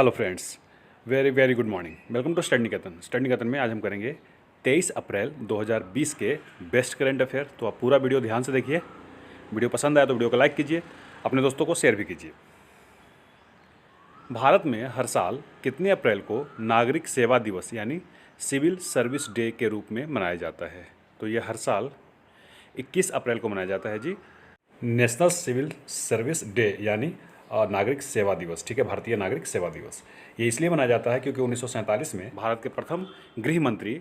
Hello friends, very very good morning. Welcome to study Niketan. Study Niketan में आज हम करेंगे 23 अप्रैल 2020 के बेस्ट करंट अफेयर। तो आप पूरा वीडियो ध्यान से देखिए। वीडियो पसंद आया तो वीडियो को लाइक कीजिए, अपने दोस्तों को शेयर भी कीजिए। भारत में हर साल कितने अप्रैल को नागरिक सेवा दिवस यानी सिविल सर्विस डे के रूप में मनाया जाता है? तो ये हर साल 21 अप्रैल को मनाया जाता है जी, नेशनल सिविल सर्विस डे यानी नागरिक सेवा दिवस। ठीक है, भारतीय नागरिक सेवा दिवस। ये इसलिए मनाया जाता है क्योंकि 1947 में भारत के प्रथम गृह मंत्री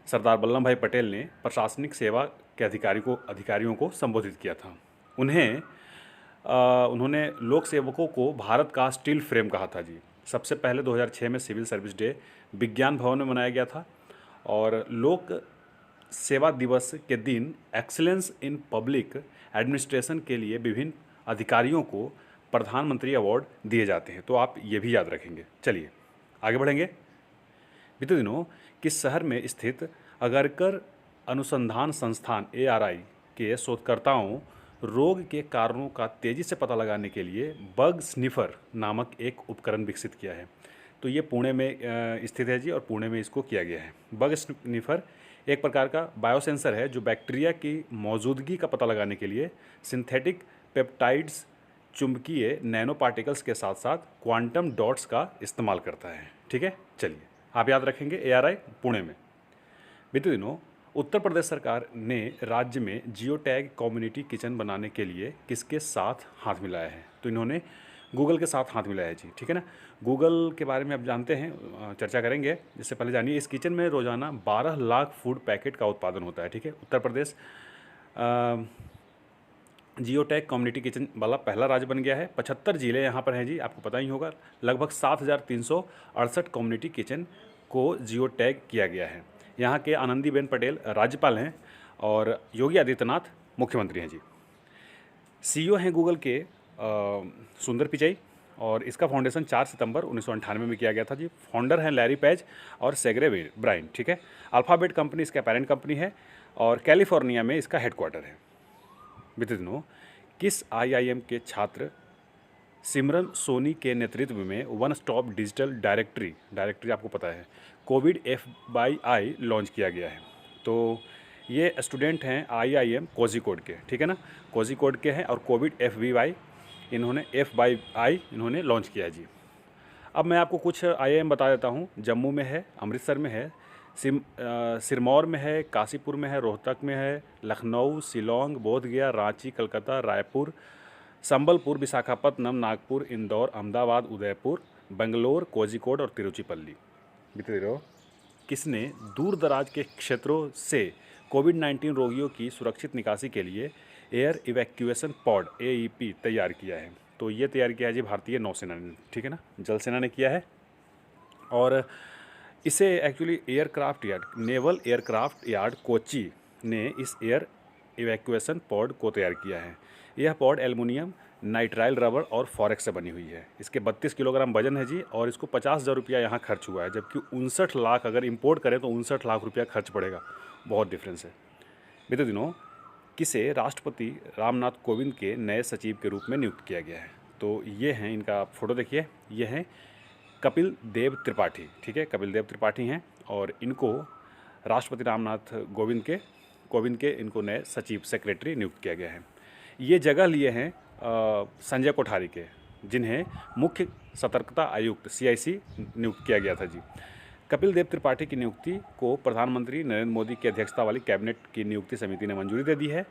सरदार वल्लभ भाई पटेल ने प्रशासनिक सेवा के अधिकारियों को संबोधित किया था। उन्होंने लोक सेवकों को भारत का स्टील फ्रेम कहा था जी। सबसे पहले 2006 में सिविल सर्विस डे विज्ञान भवन में मनाया गया था और लोक सेवा दिवस के दिन एक्सीलेंस इन पब्लिक एडमिनिस्ट्रेशन के लिए विभिन्न अधिकारियों को प्रधानमंत्री अवार्ड दिए जाते हैं। तो आप ये भी याद रखेंगे। चलिए आगे बढ़ेंगे। बीते दिनों किस शहर में स्थित अगरकर अनुसंधान संस्थान ARI के शोधकर्ताओं रोग के कारणों का तेज़ी से पता लगाने के लिए बग स्निफर नामक एक उपकरण विकसित किया है? तो ये पुणे में स्थित है जी और पुणे में इसको किया गया है। बग स्निफर एक प्रकार का बायोसेंसर है जो बैक्टीरिया की मौजूदगी का पता लगाने के लिए सिंथेटिक पेप्टाइड्स, चुंबकीय नैनो पार्टिकल्स के साथ साथ क्वांटम डॉट्स का इस्तेमाल करता है। ठीक है, चलिए आप याद रखेंगे ARI पुणे में। बीते दिनों उत्तर प्रदेश सरकार ने राज्य में जियो टैग कम्युनिटी किचन बनाने के लिए किसके साथ हाथ मिलाया है? तो इन्होंने गूगल के साथ हाथ मिलाया है जी। ठीक है ना, गूगल के बारे में आप जानते हैं, चर्चा करेंगे। इससे पहले जानिए, इस किचन में रोजाना 12 लाख फूड पैकेट का उत्पादन होता है। ठीक है, Uttar Pradesh geo tag community kitchen वाला पहला राज्य बन गया है। 75 जिले यहाँ पर हैं जी, आपको पता ही होगा। लगभग 7,368 कम्युनिटी किचन को जियो टैग किया गया है। यहाँ के आनंदीबेन पटेल राज्यपाल हैं और योगी आदित्यनाथ मुख्यमंत्री हैं जी। CEO हैं गूगल के सुंदर पिचाई और इसका फाउंडेशन 4 सितंबर 1998 में किया गया था जी। फाउंडर हैं लैरी पेज और सेग्रे ब्राइन। ठीक है, अल्फ़ाबेट कंपनी इसका पेरेंट कंपनी है और कैलिफोर्निया में इसका हेडक्वार्टर है। बीते दिनों किस IIM के छात्र सिमरन सोनी के नेतृत्व में वन स्टॉप डिजिटल डायरेक्टरी आपको पता है कोविड FBI लॉन्च किया गया है? तो ये स्टूडेंट हैं IIM कोझिकोड के। ठीक है ना, कोझिकोड के हैं और कोविड FBI इन्होंने लॉन्च किया है जी। अब मैं आपको कुछ IIM बता देता हूँ। जम्मू में है, अमृतसर में है, सिरमौर में है, काशीपुर में है, रोहतक में है, लखनऊ, शिलोंग, बोधगया, रांची, कलकत्ता, रायपुर, संबलपुर, विशाखापत्तनम, नागपुर, इंदौर, अहमदाबाद, उदयपुर, बेंगलोर, कोझिकोड और तिरुचिपल्ली। बीते दिनों किसने दूर दराज के क्षेत्रों से कोविड-19 रोगियों की सुरक्षित निकासी के लिए एयर इवैक्यूएशन पॉड AEP तैयार किया है? तो ये तैयार किया है जी भारतीय नौसेना ने। ठीक है ना, जल सेना ने किया है और इसे actually naval aircraft yard Kochi ने इस एयर इवैक्यूएशन पॉड को तैयार किया है। यह पॉड एल्युमिनियम, नाइट्राइल रबर और फॉरेक्स से बनी हुई है। इसके 32 किलोग्राम वजन है जी और इसको 50,000 रुपया यहाँ खर्च हुआ है, जबकि 59 लाख अगर इंपोर्ट करें तो 59 लाख रुपया खर्च पड़ेगा। बहुत डिफरेंस है। बीते दिनों किसे राष्ट्रपति रामनाथ कोविंद के नए सचिव के रूप में नियुक्त किया गया है? तो ये हैं, इनका फ़ोटो देखिए, ये हैं कपिल देव त्रिपाठी। ठीक है, कपिल देव त्रिपाठी हैं और इनको राष्ट्रपति रामनाथ कोविंद के इनको नए सचिव सेक्रेटरी नियुक्त किया गया है। ये जगह लिए हैं संजय कोठारी के, जिन्हें मुख्य सतर्कता आयुक्त CIC नियुक्त किया गया था जी। कपिल देव त्रिपाठी की नियुक्ति को प्रधानमंत्री नरेंद्र मोदी की अध्यक्षता वाली कैबिनेट की नियुक्ति समिति ने मंजूरी दे दी है।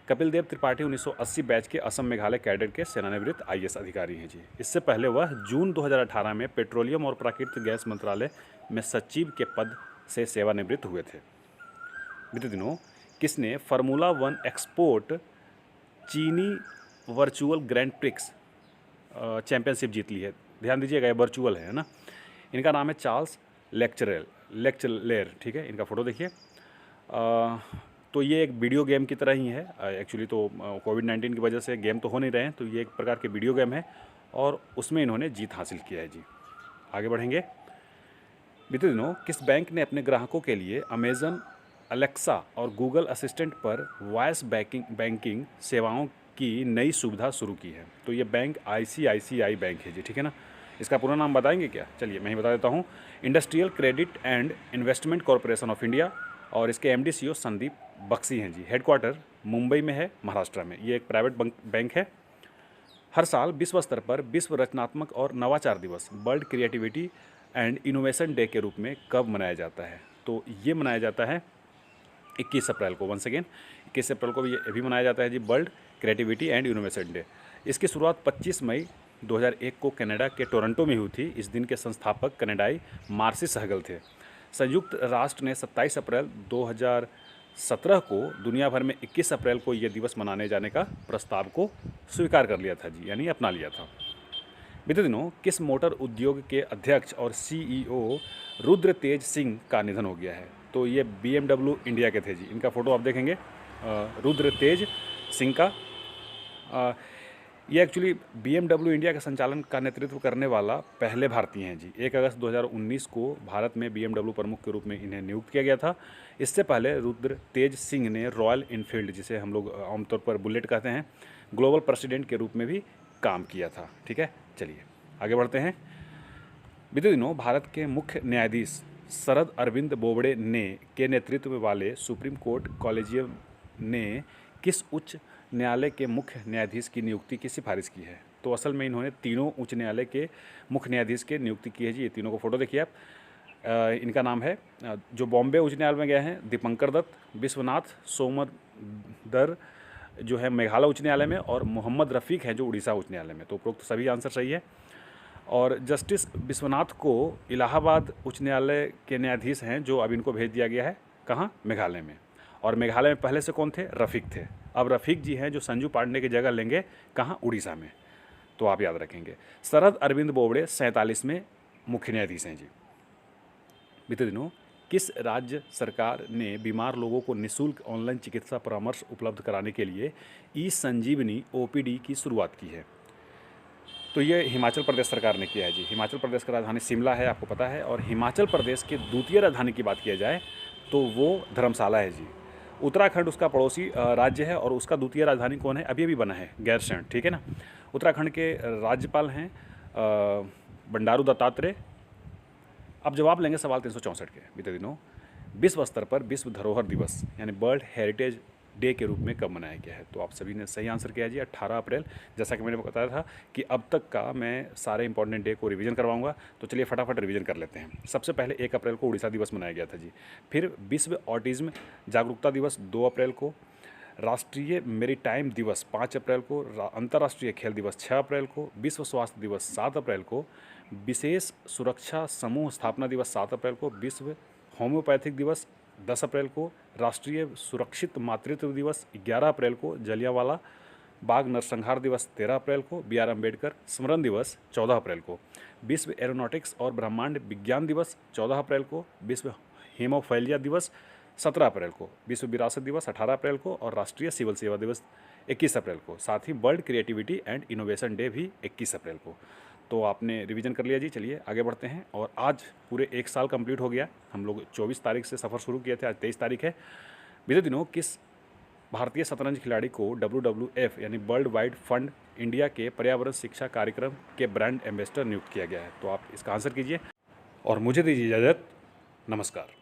कपिल देव त्रिपाठी 1980 बैच के असम मेघालय कैडर के सेवानिवृत्त IAS अधिकारी हैं जी। इससे पहले वह जून 2018 में पेट्रोलियम और प्राकृतिक गैस मंत्रालय में सचिव के पद से सेवानिवृत्त हुए थे। बीते दिनों किसने फार्मूला 1 एक्सपोर्ट चीनी वर्चुअल ग्रैंड प्रिक्स चैंपियनशिप जीत ली है? ध्यान दीजिएगा, ये वर्चुअल है ना। इनका नाम है चार्ल्स लेक्चलेर। ठीक है, इनका फ़ोटो देखिए। तो ये एक वीडियो गेम की तरह ही है एक्चुअली। तो कोविड-19 की वजह से गेम तो हो नहीं रहे हैं, तो ये एक प्रकार के वीडियो गेम है और उसमें इन्होंने जीत हासिल किया है जी। आगे बढ़ेंगे। बीते दिनों किस बैंक ने अपने ग्राहकों के लिए अमेज़न अलेक्सा और गूगल असिस्टेंट पर वॉइस बैंकिंग सेवाओं की नई सुविधा शुरू की है? तो ये बैंक ICICI बैंक है जी। ठीक है ना, इसका पूरा नाम बताएंगे क्या? चलिए मैं ही बता देता हूँ। Industrial credit and investment corporation of India, और इसके एमडी सीईओ संदीप बख्शी हैं जी। हेडक्वार्टर मुंबई में है, महाराष्ट्र में। ये एक प्राइवेट बैंक है। हर साल विश्व स्तर पर विश्व रचनात्मक और नवाचार दिवस, world creativity and innovation day के रूप में कब मनाया जाता है? तो ये मनाया जाता है 21 अप्रैल को। वंस अगेन 21 अप्रैल को ये भी मनाया जाता है जी, world creativity and innovation day. इसकी शुरुआत 25 मई 2001 को कनाडा के टोरंटो में हुई थी। इस दिन के संस्थापक कनाडाई मार्सी सहगल थे। संयुक्त राष्ट्र ने 27 अप्रैल 2017 को दुनिया भर में 21 अप्रैल को यह दिवस मनाने जाने का प्रस्ताव को स्वीकार कर लिया था जी, यानी अपना लिया था। बीते दिनों किस मोटर उद्योग के अध्यक्ष और सीईओ रुद्र तेज सिंह का निधन हो गया है? तो ये BMW इंडिया के थे जी। इनका फ़ोटो आप देखेंगे, रुद्र तेज सिंह का। ये एक्चुअली BMW इंडिया का संचालन का नेतृत्व करने वाला पहले भारतीय हैं जी। 1 अगस्त 2019 को भारत में BMW प्रमुख के रूप में इन्हें नियुक्त किया गया था। इससे पहले रुद्र तेज सिंह ने रॉयल इनफील्ड, जिसे हम लोग आमतौर पर बुलेट कहते हैं, ग्लोबल प्रेसिडेंट के रूप में भी काम किया था। ठीक है, चलिए आगे बढ़ते हैं। बीते दिनों भारत के मुख्य न्यायाधीश शरद अरविंद बोबड़े के नेतृत्व वाले सुप्रीम कोर्ट कॉलेजियम ने किस उच्च न्यायालय के मुख्य न्यायाधीश की नियुक्ति की सिफारिश की है? तो असल में इन्होंने तीनों उच्च न्यायालय के मुख्य न्यायाधीश की नियुक्ति की है जी। ये तीनों को फोटो देखिए आप। इनका नाम है, जो बॉम्बे उच्च न्यायालय में गए हैं, दीपंकर दत्त, विश्वनाथ सोमदर जो है मेघालय उच्च न्यायालय में, और मोहम्मद रफ़ीक है जो उड़ीसा उच्च न्यायालय में। तो उपरोक्त सभी आंसर सही है। और जस्टिस विश्वनाथ को इलाहाबाद उच्च न्यायालय के न्यायाधीश हैं, जो अब इनको भेज दिया गया है कहाँ? मेघालय में। और मेघालय में पहले से कौन थे? रफ़ीक थे। अब रफ़ीक जी हैं जो संजू पांडे की जगह लेंगे कहाँ? उड़ीसा में। तो आप याद रखेंगे। शरद अरविंद बोबड़े 47वें मुख्य न्यायाधीश हैं जी। बीते दिनों किस राज्य सरकार ने बीमार लोगों को निःशुल्क ऑनलाइन चिकित्सा परामर्श उपलब्ध कराने के लिए ई-संजीवनी OPD की शुरुआत की है? तो ये हिमाचल प्रदेश सरकार ने किया है जी। हिमाचल प्रदेश का राजधानी शिमला है, आपको पता है। और हिमाचल प्रदेश के द्वितीय राजधानी की बात किया जाए तो वो धर्मशाला है जी। उत्तराखंड उसका पड़ोसी राज्य है, और उसका द्वितीय राजधानी कौन है? अभी बना है, गैरसैंण। ठीक है ना। उत्तराखंड के राज्यपाल हैं बंडारू दत्तात्रेय। अब जवाब लेंगे सवाल 364 के। बीते दिनों विश्व स्तर पर विश्व धरोहर दिवस यानी वर्ल्ड हेरिटेज डे के रूप में कब मनाया गया है? तो आप सभी ने सही आंसर किया जी, 18 अप्रैल। जैसा कि मैंने बताया था कि अब तक का मैं सारे इंपॉर्टेंट डे को रिवीजन करवाऊंगा, तो चलिए फटाफट रिवीजन कर लेते हैं। सबसे पहले 1 अप्रैल को उड़ीसा दिवस मनाया गया था जी। फिर विश्व ऑटिज्म जागरूकता दिवस 2 अप्रैल को, राष्ट्रीय मेरीटाइम दिवस 5 अप्रैल को, अंतर्राष्ट्रीय खेल दिवस 6 अप्रैल को, विश्व स्वास्थ्य दिवस 7 अप्रैल को, विशेष सुरक्षा समूह स्थापना दिवस 7 अप्रैल को, विश्व होम्योपैथिक दिवस 10 अप्रैल को, राष्ट्रीय सुरक्षित मातृत्व दिवस 11 अप्रैल को, जलियांवाला बाग नरसंहार दिवस 13 अप्रैल को, BR अम्बेडकर स्मरण दिवस 14 अप्रैल को, विश्व एरोनॉटिक्स और ब्रह्मांड विज्ञान दिवस 14 अप्रैल को, विश्व हेमोफैलिया दिवस 17 अप्रैल को, विश्व विरासत दिवस 18 अप्रैल को, और राष्ट्रीय सिविल सेवा दिवस 21 अप्रैल को। साथ ही world creativity and innovation day भी 21 अप्रैल को। तो आपने रिवीजन कर लिया जी। चलिए आगे बढ़ते हैं। और आज पूरे 1 साल कंप्लीट हो गया। हम लोग 24 तारीख से सफ़र शुरू किए थे, आज 23 तारीख है। बीते दिनों किस भारतीय शतरंज खिलाड़ी को WWF यानी वर्ल्ड वाइड फंड इंडिया के पर्यावरण शिक्षा कार्यक्रम के ब्रांड एम्बेसडर नियुक्त किया गया है? तो आप इसका आंसर कीजिए और मुझे दीजिए इजाज़त। नमस्कार।